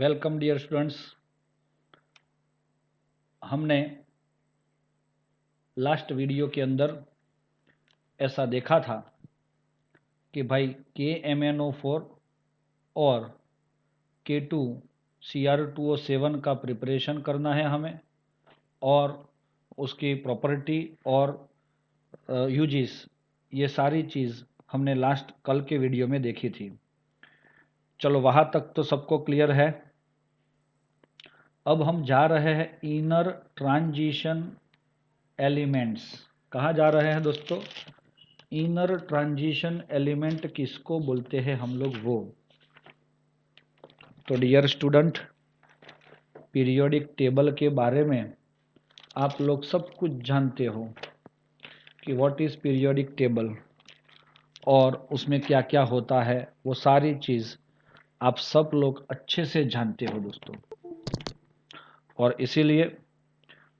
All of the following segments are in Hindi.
Welcome dear students. हमने लास्ट वीडियो के अंदर ऐसा देखा था कि भाई KMnO4 और K2Cr2O7 का प्रिपरेशन करना है हमें, और उसकी प्रॉपर्टी और यूजेस, ये सारी चीज़ हमने लास्ट कल के वीडियो में देखी थी। चलो वहाँ तक तो सबको क्लियर है। अब हम जा रहे हैं इनर ट्रांजिशन एलिमेंट्स। कहाँ जा रहे हैं दोस्तों? इनर ट्रांजिशन एलिमेंट किसको बोलते हैं हम लोग, वो। तो डियर स्टूडेंट, पीरियोडिक टेबल के बारे में आप लोग सब कुछ जानते हो कि व्हाट इज़ पीरियोडिक टेबल और उसमें क्या क्या होता है, वो सारी चीज़ आप सब लोग अच्छे से जानते हो दोस्तों। और इसीलिए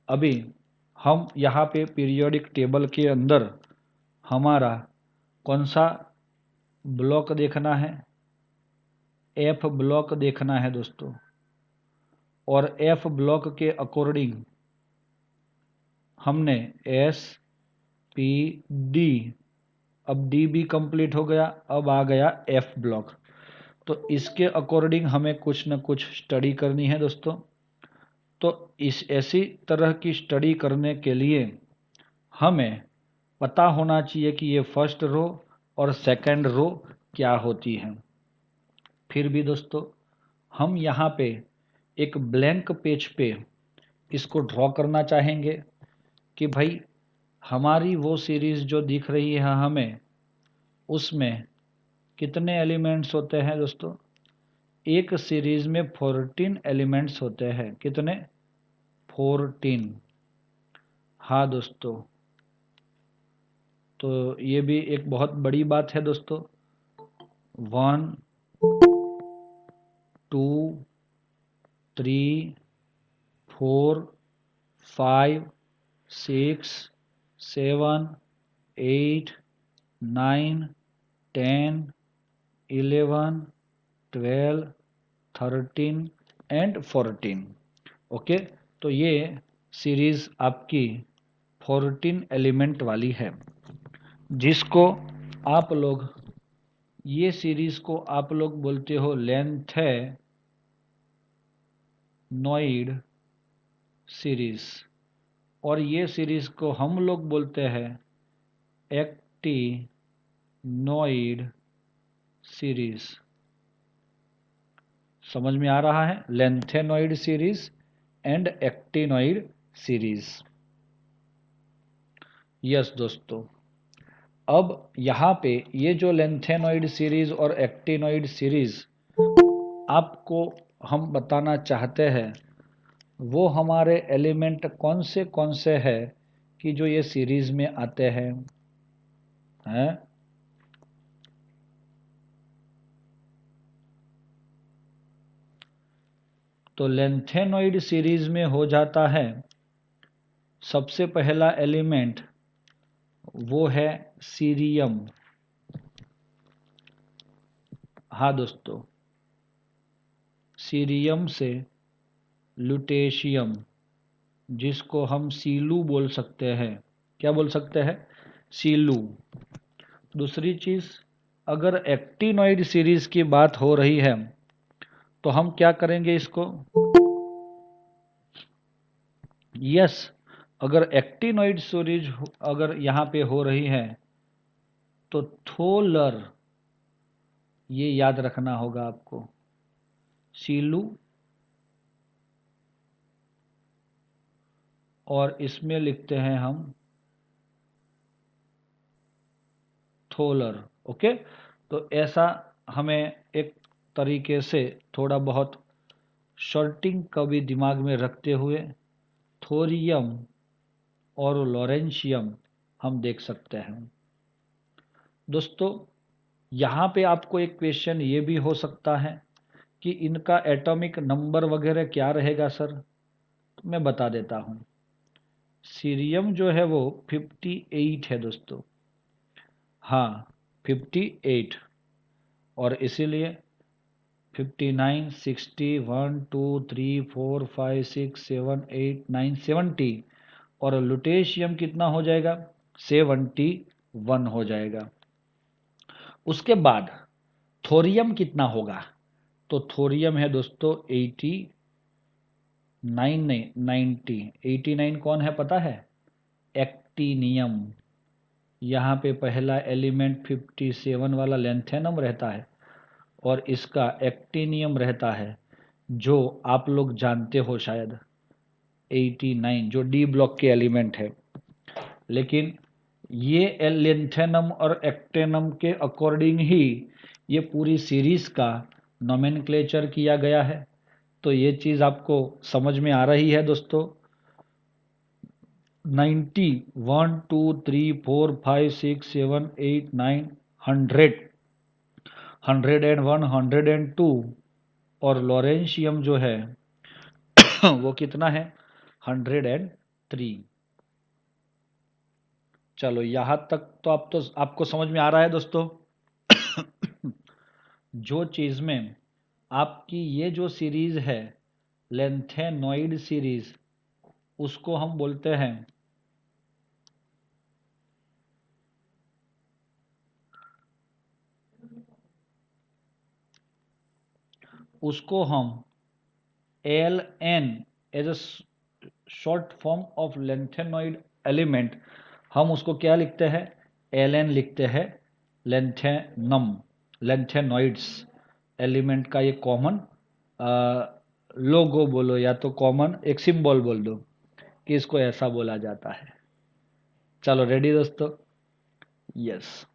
अभी हम यहाँ पे पीरियोडिक टेबल के अंदर हमारा कौन सा ब्लॉक देखना है? F ब्लॉक देखना है दोस्तों। और F ब्लॉक के अकॉर्डिंग हमने S P D, अब D भी कंप्लीट हो गया, अब आ गया F ब्लॉक। तो इसके अकॉर्डिंग हमें कुछ न कुछ स्टडी करनी है दोस्तों। तो इस ऐसी तरह की स्टडी करने के लिए हमें पता होना चाहिए कि ये फर्स्ट रो और सेकंड रो क्या होती है। फिर भी दोस्तों हम यहाँ पे एक ब्लैंक पेज पे इसको ड्रॉ करना चाहेंगे कि भाई हमारी वो सीरीज़ जो दिख रही है हमें, उसमें कितने एलिमेंट्स होते हैं दोस्तों? एक सीरीज़ में 14 एलिमेंट्स होते हैं। कितने? 14। हाँ दोस्तों, तो ये भी एक बहुत बड़ी बात है दोस्तों। 1 2 3 4 5 6 7 8 9 10 11 12 13 एंड 14। ओके, तो ये सीरीज़ आपकी 14 एलिमेंट वाली है, जिसको आप लोग, ये सीरीज़ को आप लोग बोलते हो लेंथेनॉइड सीरीज़, और ये सीरीज़ को हम लोग बोलते हैं एक्टिनॉइड सीरीज़। समझ में आ रहा है? Lanthanoid series and actinoid series. Yes दोस्तों, अब यहाँ पे ये जो लेंथेनॉइड सीरीज़ और एक्टिनॉइड सीरीज़ आपको हम बताना चाहते हैं, वो हमारे एलिमेंट कौन से हैं कि जो ये सीरीज़ में आते हैं? तो लेंथेनॉइड सीरीज़ में हो जाता है सबसे पहला एलिमेंट, वो है सीरियम। हाँ दोस्तों, सीरियम से लुटेशियम, जिसको हम सीलू बोल सकते हैं। क्या बोल सकते हैं? सीलू। दूसरी चीज़, अगर एक्टिनॉइड सीरीज़ की बात हो रही है तो हम क्या करेंगे इसको? यस, अगर एक्टिनॉइड सीरीज अगर यहाँ पे हो रही है तो थोलर, ये याद रखना होगा आपको। सीलू, और इसमें लिखते हैं हम थोलर। ओके, तो ऐसा हमें एक तरीके से थोड़ा बहुत शॉर्टिंग का भी दिमाग में रखते हुए थोरियम और लॉरेंशियम हम देख सकते हैं। दोस्तों यहाँ पे आपको एक क्वेश्चन ये भी हो सकता है कि इनका एटॉमिक नंबर वगैरह क्या रहेगा सर? तो मैं बता देता हूँ। सीरियम जो है वो 58 है दोस्तों। हाँ, 58, और इसीलिए 59, 60, 1, 2, 3, 4, 5, 6, 7, 8, 9, 70 और लुटेशियम कितना हो जाएगा? 71 हो जाएगा। उसके बाद थोरियम कितना होगा? तो थोरियम है दोस्तों 89 नहीं 90। 89 कौन है पता है? एक्टिनियम। यहाँ पे पहला एलिमेंट 57 वाला लेंथेनम रहता है और इसका एक्टिनियम रहता है, जो आप लोग जानते हो शायद 89 जो डी ब्लॉक के एलिमेंट है। लेकिन ये लेंथेनम और एक्टेनम के अकॉर्डिंग ही ये पूरी सीरीज का नोमेनक्लेचर किया गया है। तो ये चीज़ आपको समझ में आ रही है दोस्तों। 90, 1, 2, 3, 4, 5, 6, 7, 8, 9, 100, 101, 102 और लॉरेंशियम जो है वो कितना है? 103। चलो यहाँ तक तो आपको समझ में आ रहा है दोस्तों। जो चीज़ में आपकी ये जो सीरीज है लेंथेनॉइड सीरीज, उसको हम बोलते हैं L N as a short form of lanthanoid element, हम उसको क्या लिखते हैं? एल एन लिखते हैं। लेंथेनॉइड्स एलिमेंट का ये कॉमन लोगो बोलो या तो कॉमन एक सिंबल बोल दो कि इसको ऐसा बोला जाता है। चलो रेडी दोस्तों? यस।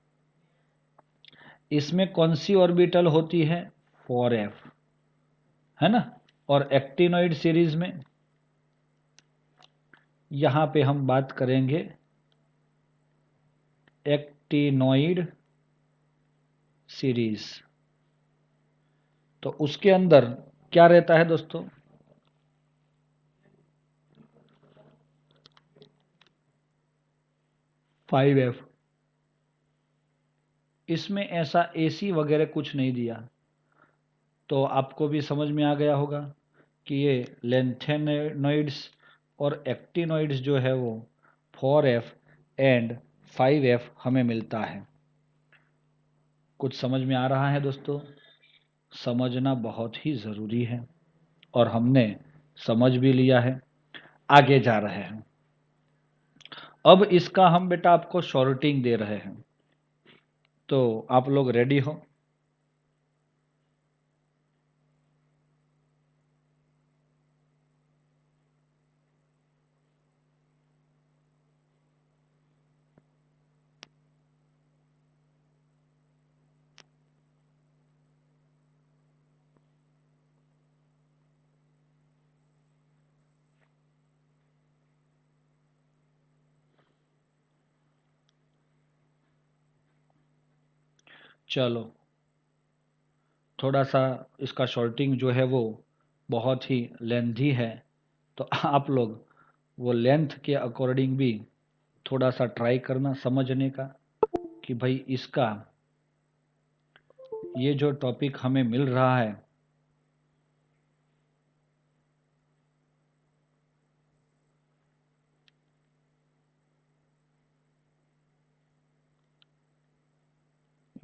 इसमें कौन सी ऑर्बिटल होती है? 4f, है ना। और एक्टिनॉइड सीरीज में यहां पे हम बात करेंगे एक्टिनॉइड सीरीज। तो उसके अंदर क्या रहता है दोस्तों? Five F. इसमें ऐसा एसी वगैरह कुछ नहीं दिया, तो आपको भी समझ में आ गया होगा कि ये लेंथेनॉइड्स और एक्टिनॉइड्स जो है वो 4f एंड 5f हमें मिलता है। कुछ समझ में आ रहा है दोस्तों? समझना बहुत ही ज़रूरी है और हमने समझ भी लिया है। आगे जा रहे हैं। अब इसका हम बेटा आपको शॉर्टिंग दे रहे हैं, तो आप लोग रेडी हो? चलो थोड़ा सा इसका शॉर्टिंग जो है वो बहुत ही लेंथी है, तो आप लोग वो लेंथ के अकॉर्डिंग भी थोड़ा सा ट्राई करना समझने का कि भाई इसका ये जो टॉपिक हमें मिल रहा है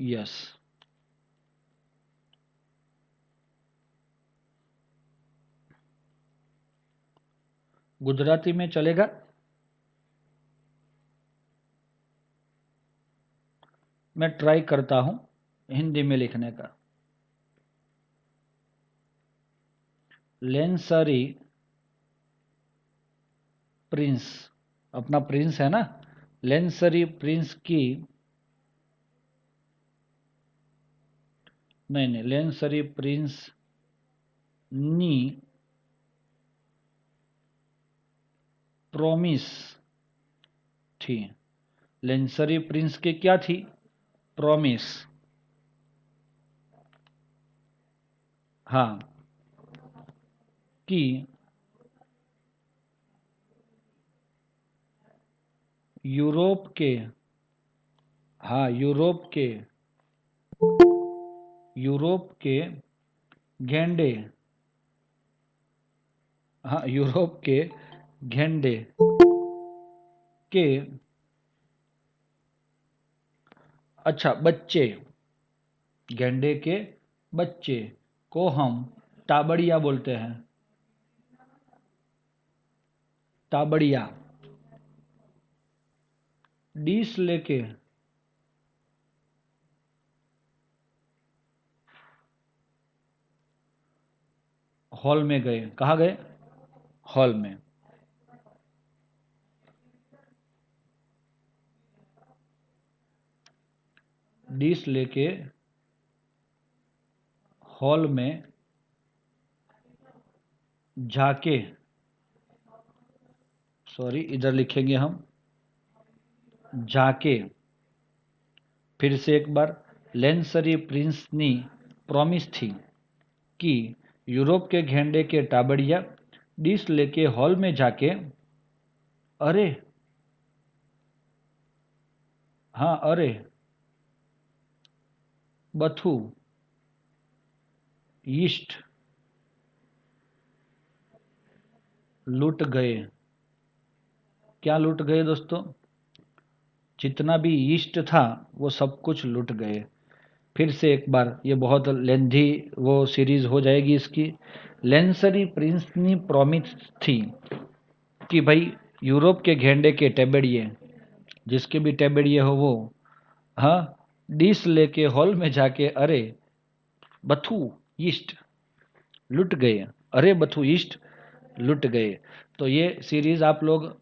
यस। गुजराती में चलेगा? मैं ट्राई करता हूँ हिंदी में लिखने का। लेंसरी प्रिंस, अपना प्रिंस है ना, लेंसरी प्रिंस की, नहीं नहीं, लेंसरी प्रिंस नी प्रोमिस थी। लेंसरी प्रिंस की क्या थी? प्रोमिस। हाँ, कि यूरोप के, हाँ यूरोप के गेंडे, हाँ यूरोप के गेंडे के, अच्छा बच्चे, गेंडे के बच्चे को हम टाबड़िया बोलते हैं, टाबड़िया। डिश लेके, हॉल में गए, कहाँ गए? हॉल में। डिश लेके हॉल में जाके, सॉरी इधर लिखेंगे हम जाके। फिर से एक बार, लेंसरी प्रिंस ने प्रॉमिस थी कि यूरोप के घेंडे के टाबड़िया डिश लेके हॉल में जाके, अरे हाँ अरे बथू ईस्ट लूट गए। क्या लूट गए दोस्तों? जितना भी ईस्ट था वो सब कुछ लूट गए। फिर से एक बार, ये बहुत लेंथी वो सीरीज हो जाएगी इसकी। लेंसरी प्रिंस ने प्रॉमिस थी कि भाई यूरोप के घेंडे के टेबड़िए, जिसके भी टेबड़िए हो वो, हाँ डिश लेके हॉल में जाके, अरे बथू ईस्ट लुट गए, अरे बथू ईस्ट लुट गए। तो ये सीरीज आप लोग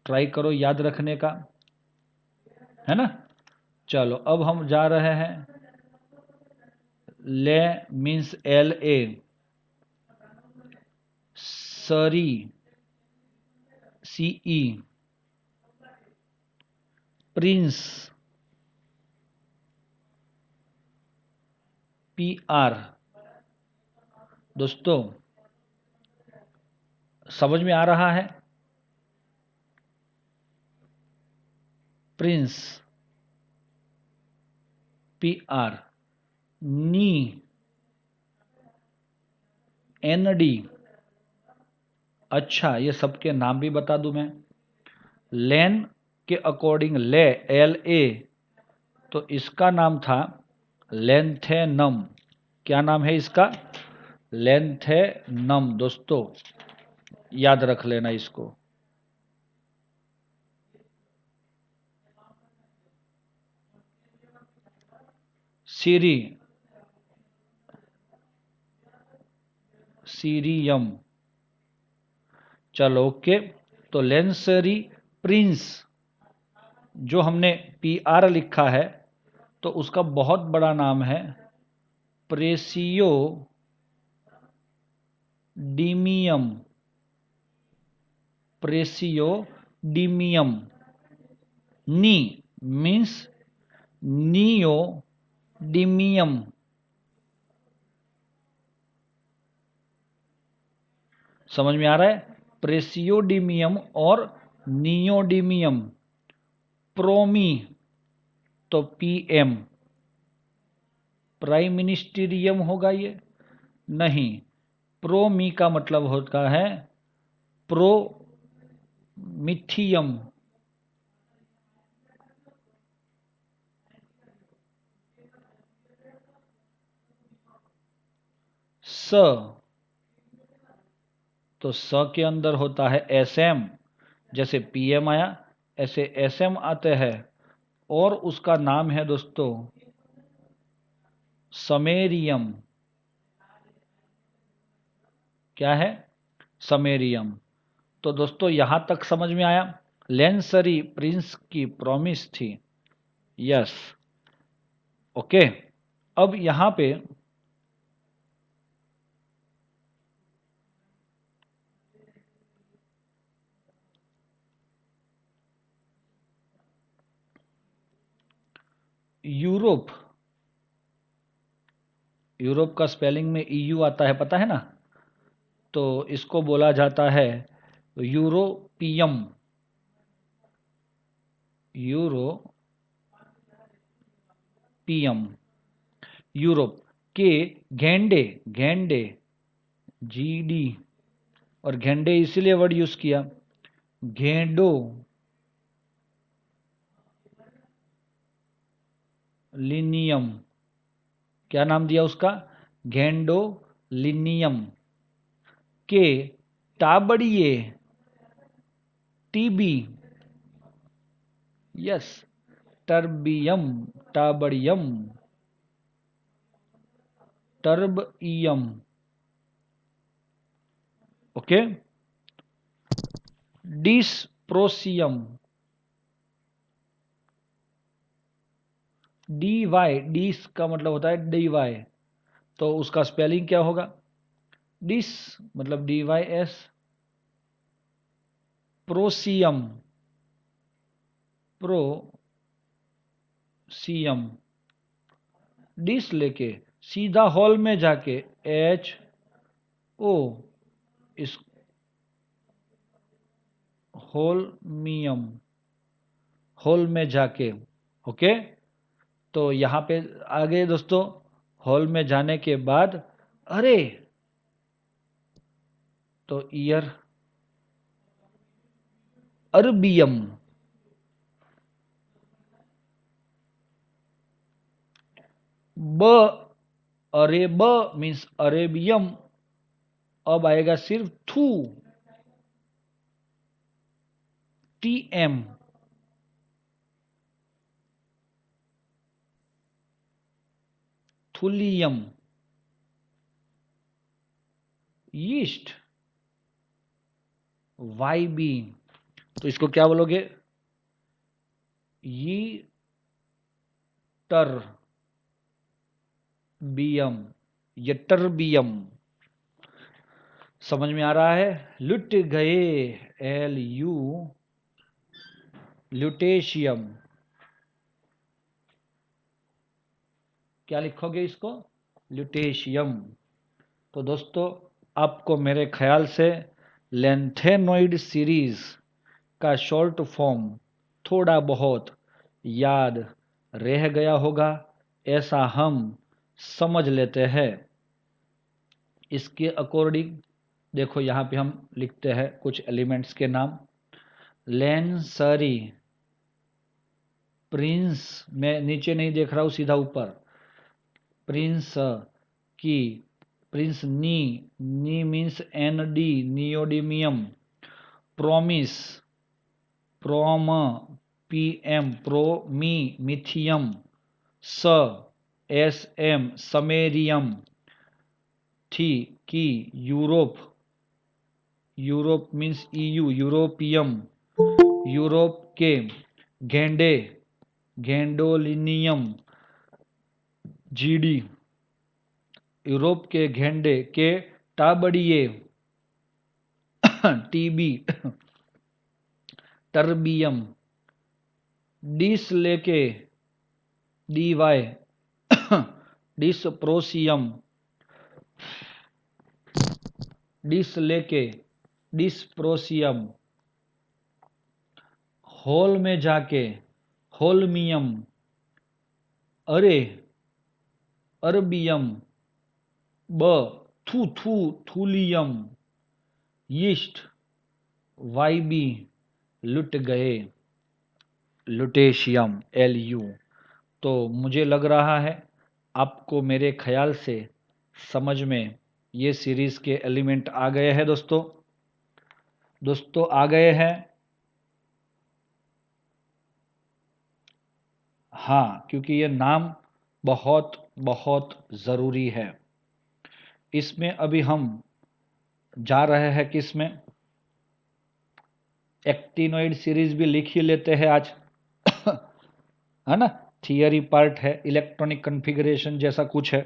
ट्राई करो याद रखने का, है ना। चलो अब हम जा रहे हैं, ले मीन्स LA, सरी CE, प्रिंस PR। दोस्तों समझ में आ रहा है? प्रिंस PR, नी ND। अच्छा ये सबके नाम भी बता दूं मैं। लेन के अकॉर्डिंग ले LA, तो इसका नाम था लेंथेनम। क्या नाम है इसका? लेंथेनम। दोस्तों याद रख लेना इसको। सीरी, सीरियम। चलो ओके। तो लेंसरी प्रिंस, जो हमने PR लिखा है, तो उसका बहुत बड़ा नाम है प्रेसियो डीमियम, प्रेसियो डीमियम। नी मीन्स नियो डीमियम। समझ में आ रहा है? प्रेसियोडीमियम और नियोडीमियम। प्रोमी तो PM, प्राइम मिनिस्टीरियम होगा ये? नहीं, प्रोमी का मतलब होता है प्रोमिथियम। स, तो स के अंदर होता है SM, जैसे PM आया ऐसे SM आते हैं, और उसका नाम है दोस्तों समेरियम। क्या है? समेरियम। तो दोस्तों यहां तक समझ में आया? लेंसरी प्रिंस की प्रॉमिस थी। Yes okay. अब यहां पे यूरोप, यूरोप का स्पेलिंग में EU आता है, पता है ना। तो इसको बोला जाता है यूरोपियम, यूरोपियम, यूरोप। के गेंडे, गेंडे GD, और गेंडे इसीलिए वर्ड यूज किया, गेंडो लिनियम, क्या नाम दिया उसका, गेंडो लिनियम के टाबड़िए TB, यस टर्बियम, टाबड़ियम, terbium, okay, dysprosium, DY, dys का मतलब होता है DY, तो उसका स्पेलिंग क्या होगा, डिस मतलब DYS, प्रोसियम, प्रोसियम, डिस लेके सीधा हॉल में जाके HO, इस होलमियम, हॉल में जाके, ओके। तो यहाँ पे आगे दोस्तों, हॉल में जाने के बाद अरे, तो ईयर अरबियम, ब अरेब मीन्स अरेबियम, अब आएगा सिर्फ थू, TM, थुलियम, यीस्ट YB, तो इसको क्या बोलोगे, यीटरबियम, यटरबियम, समझ में आ रहा है। लुट गए LU, ल्यूटेशियम, क्या लिखोगे इसको, ल्यूटेशियम। तो दोस्तों आपको मेरे ख्याल से लेंथेनॉइड सीरीज का शॉर्ट फॉर्म थोड़ा बहुत याद रह गया होगा, ऐसा हम समझ लेते हैं। इसके अकॉर्डिंग देखो यहाँ पे हम लिखते हैं कुछ एलिमेंट्स के नाम, लेंसरी, प्रिंस, मैं नीचे नहीं देख रहा हूँ सीधा ऊपर, प्रिंस की, प्रिंस नी मीन्स ND, नियोडिमियम, प्रोमिस, प्रोम, PM, प्रोमी, मिथियम, SM, समेरियम, थी की, Europe, Europe means EU, europium, Europe के गेंडे, गेंडोलिनियम, GD, यूरोप के गेंडे के टाबड़िए TB, टर्बियम, डिस लेके DY, डिसप्रोसियम, डिस लेके डिसप्रोसियम, हॉल में जाके होलमियम, अरे अरबियम, थूलियम, यीस्ट YB, लुट गए लुटेशियम LU। तो मुझे लग रहा है आपको मेरे ख्याल से समझ में ये सीरीज के एलिमेंट आ गए हैं दोस्तों आ गए हैं। हाँ, क्योंकि ये नाम बहुत बहुत ज़रूरी है। इसमें अभी हम जा रहे हैं किस में, एक्टिनोइड सीरीज भी लिख ही लेते हैं आज है ना, थियरी पार्ट है, इलेक्ट्रॉनिक कॉन्फ़िगरेशन जैसा कुछ है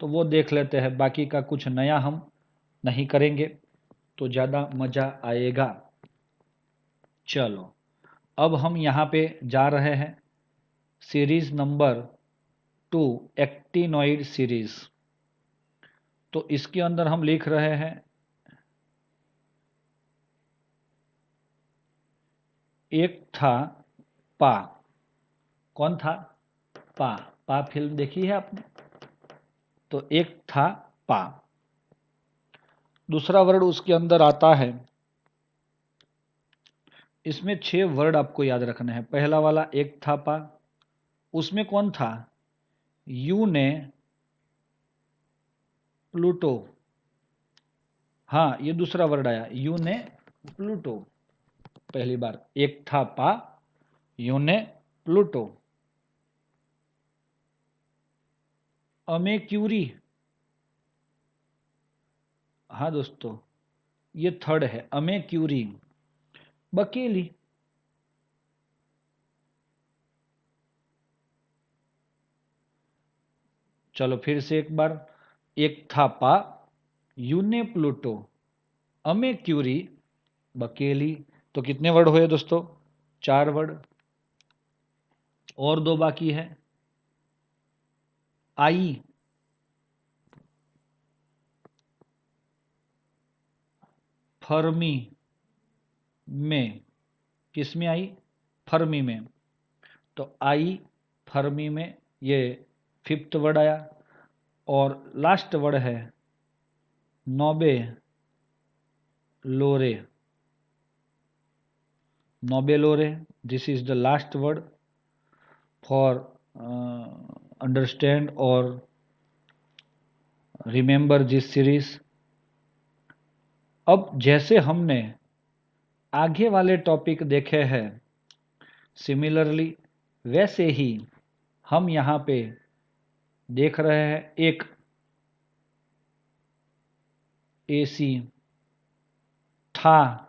तो वो देख लेते हैं, बाकी का कुछ नया हम नहीं करेंगे तो ज़्यादा मज़ा आएगा। चलो अब हम यहाँ पे जा रहे हैं सीरीज नंबर 2, एक्टिनोइड सीरीज। तो इसके अंदर हम लिख रहे हैं एक था पा, कौन था, पा फिल्म देखी है आपने, तो एक था पा। दूसरा वर्ड उसके अंदर आता है, इसमें 6 वर्ड आपको याद रखने हैं। पहला वाला एक था पा, उसमें कौन था? यू ने प्लूटो। हाँ, ये दूसरा वर्ड आया, यू ने प्लूटो। पहली बार एक था पा, यू ने प्लूटो। अमे क्यूरी, हाँ दोस्तों, ये थर्ड है, अमे क्यूरी। बकेली, चलो फिर से एक बार, एक था पा, यू ने प्लूटो, अमे क्यूरी, बकेली। तो कितने वर्ड हुए दोस्तों? 4 वर्ड। और 2 बाकी है। आई, फर्मी में, किस में आई? फर्मी में। तो आई फर्मी में, ये 5th वर्ड आया। और लास्ट वर्ड है नोबे लोरे। नोबे लोरे, this is the last word for understand और रिमेंबर दिस सीरीज। अब जैसे हमने आगे वाले टॉपिक देखे हैं, सिमिलरली वैसे ही हम यहाँ पे देख रहे हैं एक एसी, था,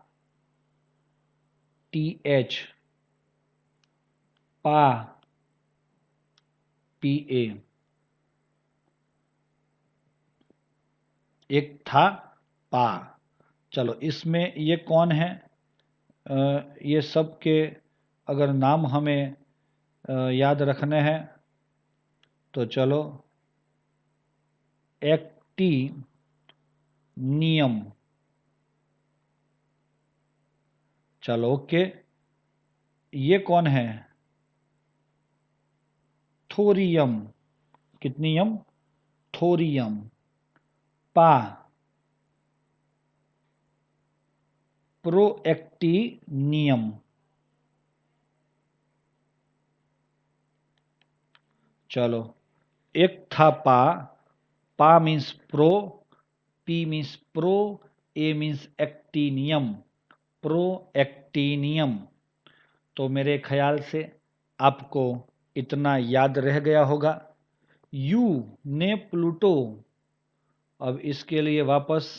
TH, पा, PA। एक था पा। चलो इसमें ये कौन है? ये सब के अगर नाम हमें याद रखने हैं तो चलो, एक्टी नियम, चलो ओके। ये कौन है? थोरियम, कितनी यम? थोरियम। पा, प्रोएक्टिनियम। चलो, एक था pa, pa means pro, P means pro, A means actinium, pro actinium. तो मेरे ख्याल से आपको इतना याद रह गया होगा। यू ने प्लूटो, अब इसके लिए वापस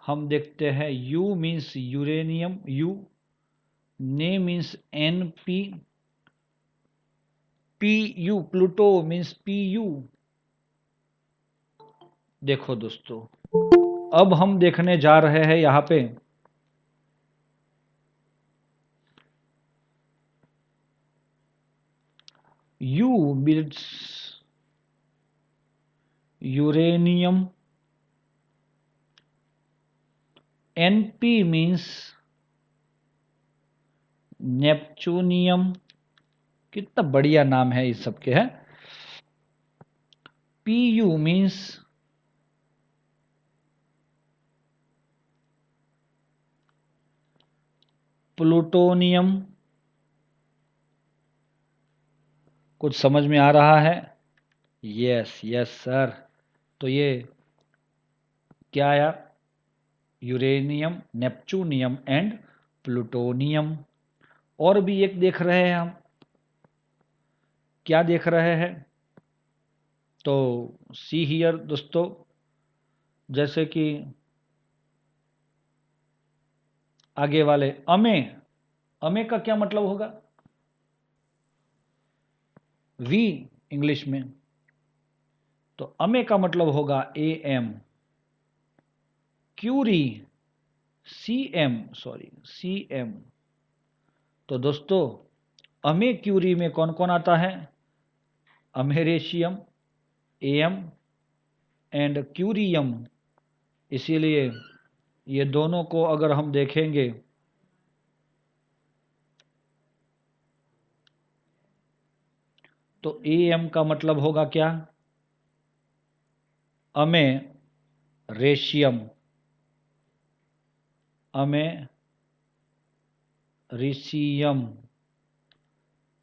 हम देखते हैं। यू मीन्स यूरेनियम, यू, ने means NP, PU Pluto means PU। देखो दोस्तों, अब हम देखने जा रहे हैं यहाँ पे U means uranium, NP means neptunium. कितना बढ़िया नाम है इस सबके, है। PU means plutonium. कुछ समझ में आ रहा है? Yes yes sir. तो ये क्या आया? Uranium, neptunium and plutonium. और भी एक देख रहे हैं हम, क्या देख रहे हैं? तो सी हियर दोस्तों, जैसे कि आगे वाले अमे, अमे का क्या मतलब होगा? वी इंग्लिश में, तो अमे का मतलब होगा AM। Curie, CM। तो दोस्तों, अमे क्यूरी में कौन कौन आता है? अमेरेशियम, AM एंड क्यूरियम। इसीलिए ये दोनों को अगर हम देखेंगे तो AM का मतलब होगा क्या? अमेरेशियम, अमेरिशियम,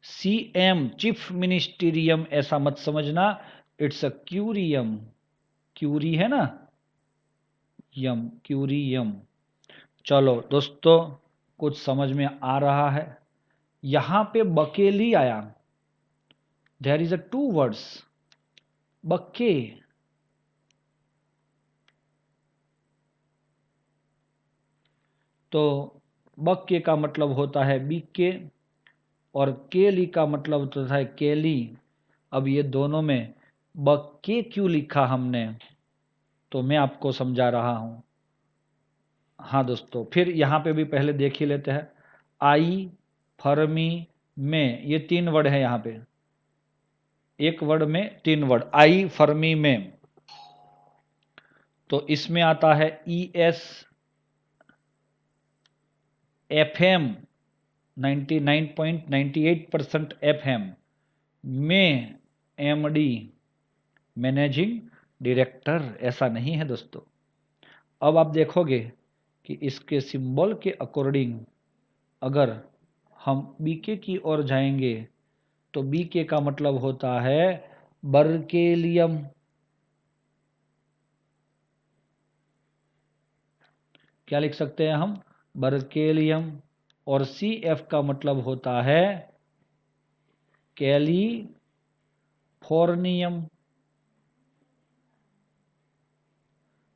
CM चीफ मिनिस्टीरियम ऐसा मत समझना, इट्स अ क्यूरियम, क्यूरी है ना, यम, क्यूरियम। चलो दोस्तों, कुछ समझ में आ रहा है? यहां पे बकेली आया, देयर इज अ 2 वर्ड्स बक्के, तो बक्के का मतलब होता है बीके और केली का मतलब होता है केली। अब ये दोनों में बक्के क्यों लिखा हमने, तो मैं आपको समझा रहा हूं। हाँ दोस्तों, फिर यहाँ पे भी पहले देख ही लेते हैं। आई, फर्मी, में, ये 3 वर्ड है यहाँ पे, एक वर्ड में 3 वर्ड, आई, फर्मी, में। तो इसमें आता है ES, FM 99.98% FM, में MD मैनेजिंग डायरेक्टर, ऐसा नहीं है दोस्तों। अब आप देखोगे कि इसके सिंबल के अकॉर्डिंग अगर हम बीके की ओर जाएंगे तो बीके का मतलब होता है बर्केलियम, क्या लिख सकते हैं हम, बर्केलियम। और CF का मतलब होता है कैलिफोर्नियम,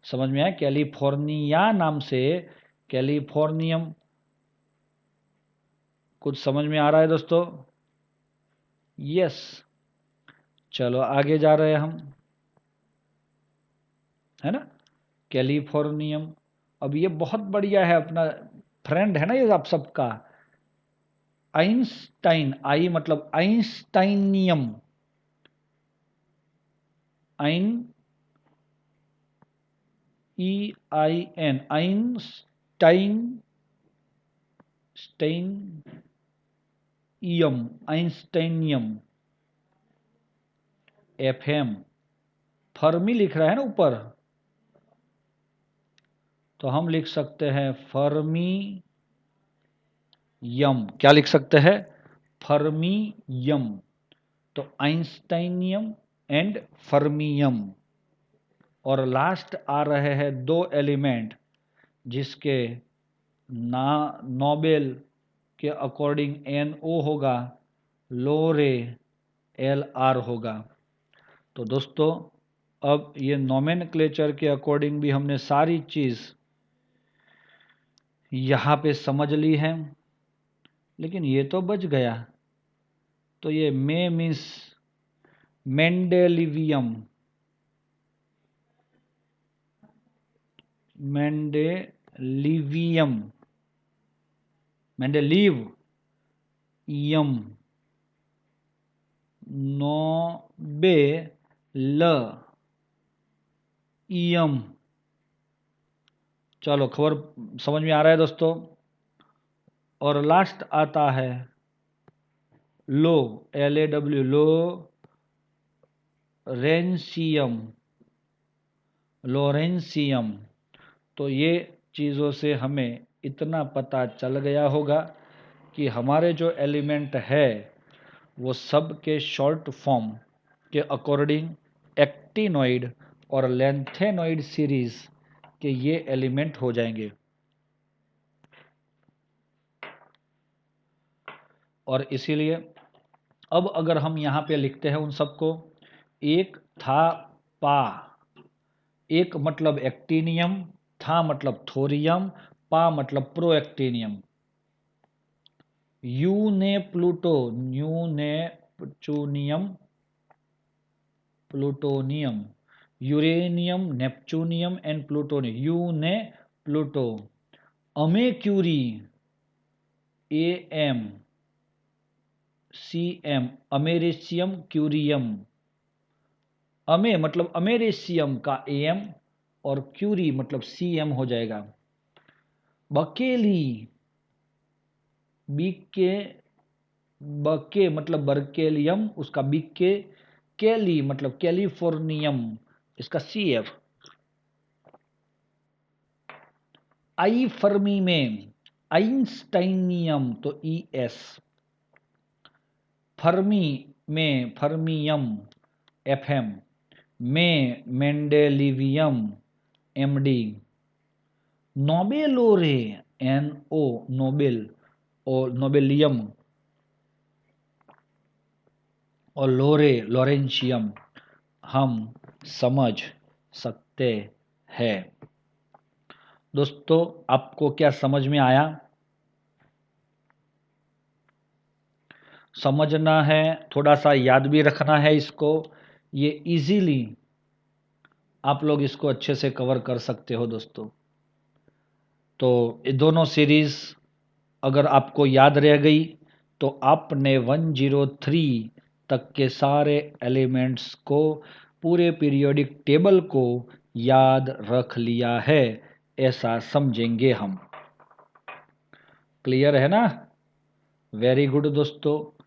समझ में आया, कैलिफोर्निया नाम से कैलिफोर्नियम। कुछ समझ में आ रहा है दोस्तों? यस। चलो आगे जा रहे हैं हम, है ना, कैलिफोर्नियम। अब ये बहुत बढ़िया है, अपना फ्रेंड है ना ये आप सबका, आइंस्टाइन, आई मतलब आइंस्टाइनियम, आइन, EIN, आइंस्टाइन, स्टेनियम, आइंस्टाइनियम। FM, फर्मी लिख रहा है ना ऊपर, तो हम लिख सकते हैं फर्मी यम, क्या लिख सकते हैं, फर्मियम। तो आइंस्टाइनियम एंड फर्मियम। और लास्ट आ रहे हैं 2 एलिमेंट जिसके ना नोबेल के अकॉर्डिंग NO होगा, लोरे LR होगा। तो दोस्तों, अब ये नोमेनक्लेचर के अकॉर्डिंग भी हमने सारी चीज यहाँ पे समझ ली है, लेकिन ये तो बच गया। तो ये मे मीन्स मेंडेलिवियम, मेंडेलिवियम, मेंडेलीव यम, नोबेल यम। चलो खबर समझ में आ रहा है दोस्तों? और लास्ट आता है लो, LAW, लो रेंसियम, लोरेंसियम। तो ये चीज़ों से हमें इतना पता चल गया होगा कि हमारे जो एलिमेंट है वो सब के शॉर्ट फॉर्म के अकॉर्डिंग एक्टिनोइड और लेंथेनोइड सीरीज के ये एलिमेंट हो जाएंगे। और इसीलिए अब अगर हम यहाँ पे लिखते हैं उन सबको, एक था पा, एक मतलब एक्टिनियम, था मतलब थोरियम, पा मतलब प्रोएक्टिनियम। यू ने प्लूटो, न्यू ने plutonium, plutonium, uranium, neptunium and plutonium, U ने प्लूटो। अमेक्यूरी, AM, CM, अमेरिशियम क्यूरियम। अमे मतलब अमेरिशियम का AM और क्यूरी मतलब CM हो जाएगा। बकेली, बीके, बके मतलब बर्केलियम, उसका बीके, केली मतलब कैलिफोर्नियम, इसका CF। आई फर्मी में आइंस्टाइनियम तो ES। फर्मी में फर्मियम FM। में मेंडेलिवियम MD। नोबेलोरे NO नोबेल और नोबेलियम और लोरे लॉरेंशियम हम समझ सकते हैं। दोस्तों आपको क्या समझ में आया? समझना है, थोड़ा सा याद भी रखना है इसको। ये इजीली आप लोग इसको अच्छे से कवर कर सकते हो दोस्तों। तो ये दोनों सीरीज अगर आपको याद रह गई तो आपने 103 तक के सारे एलिमेंट्स को, पूरे पीरियोडिक टेबल को याद रख लिया है, ऐसा समझेंगे हम। क्लियर है ना? वेरी गुड दोस्तों।